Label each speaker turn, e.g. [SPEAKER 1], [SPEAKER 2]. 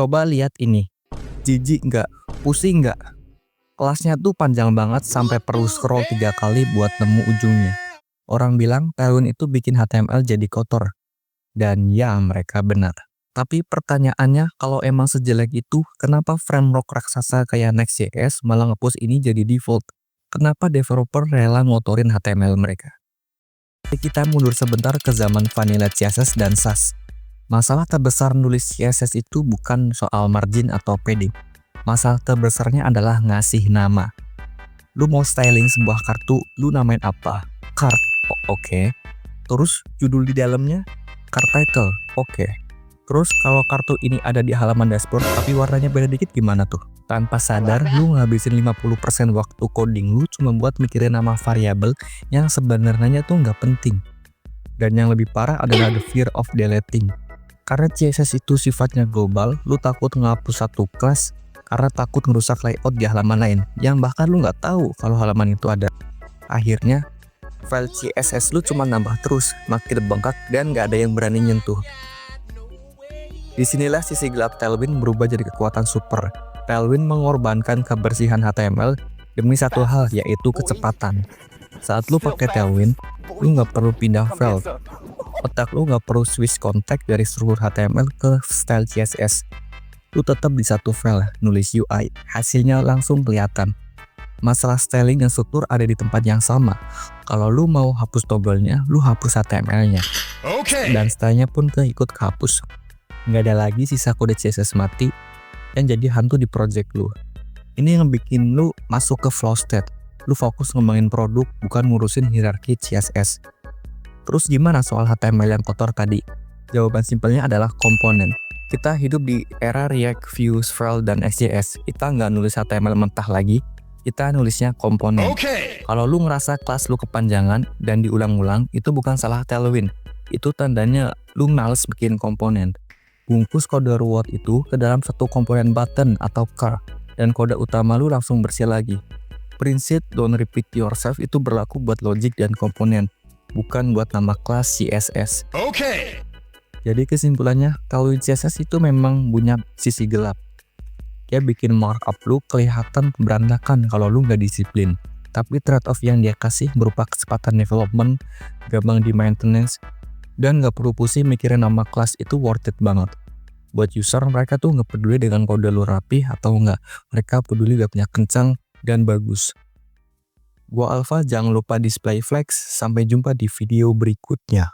[SPEAKER 1] Coba lihat ini. Jijik nggak? Pusing nggak? Kelasnya tuh panjang banget sampai perlu scroll 3 kali buat nemu ujungnya. Orang bilang Tailwind itu bikin HTML jadi kotor. Dan ya, mereka benar. Tapi pertanyaannya, kalau emang sejelek itu, kenapa framework raksasa kayak Next.js malah nge-push ini jadi default? Kenapa developer rela ngotorin HTML mereka? Kita mundur sebentar ke zaman vanilla CSS dan Sass. Masalah terbesar nulis CSS itu bukan soal margin atau padding. Masalah terbesarnya adalah ngasih nama. Lu mau styling sebuah kartu, lu namain apa? Card, oke. Terus judul di dalamnya? Card title, oke. Terus kalau kartu ini ada di halaman dashboard tapi warnanya beda dikit gimana tuh? Tanpa sadar, lu ngabisin 50% waktu coding lu cuma buat mikirin nama variabel yang sebenarnya tuh nggak penting. Dan yang lebih parah adalah the fear of deleting. Karena CSS itu sifatnya global, lu takut ngapus satu kelas karena takut ngerusak layout di halaman lain yang bahkan lu nggak tahu kalau halaman itu ada. Akhirnya, file CSS lu cuma nambah terus, makin bengkak dan nggak ada yang berani nyentuh. Disinilah sisi gelap Tailwind berubah jadi kekuatan super. Tailwind mengorbankan kebersihan HTML demi satu hal, yaitu kecepatan. Saat lu pakai Tailwind, lu nggak perlu pindah file. Otak lu nggak perlu switch kontak dari struktur HTML ke style CSS. Lu tetap di satu file, nulis UI. Hasilnya langsung kelihatan. Masalah styling dan struktur ada di tempat yang sama. Kalau lu mau hapus toggle-nya, lu hapus HTML-nya. Dan stylenya pun ikut kehapus. Nggak ada lagi sisa kode CSS mati yang jadi hantu di project lu. Ini yang bikin lu masuk ke flow state. Lu fokus ngembangin produk, bukan ngurusin hierarki CSS. Terus gimana soal HTML yang kotor tadi? Jawaban simpelnya adalah komponen. Kita hidup di era React, Vue, Svelte, dan XJS. Kita nggak nulis HTML mentah lagi, kita nulisnya komponen. Kalau lu ngerasa kelas lu kepanjangan dan diulang-ulang, itu bukan salah Tailwind. Itu tandanya lu males bikin komponen. Bungkus kode reward itu ke dalam satu komponen button atau car, dan kode utama lu langsung bersih lagi. Prinsip don't repeat yourself itu berlaku buat logic dan komponen, bukan buat nama kelas CSS. Jadi kesimpulannya, Tailwind CSS itu memang punya sisi gelap. Dia bikin markup lu kelihatan berantakan kalau lu nggak disiplin. Tapi trade-off yang dia kasih berupa kecepatan development, gampang di maintenance, dan nggak perlu pusing mikirin nama kelas itu worth it banget. Buat user, mereka tuh nggak peduli dengan kode lu rapi atau nggak. Mereka peduli webnya kencang dan bagus. Gua Alfa, jangan lupa display flex. Sampai jumpa di video berikutnya.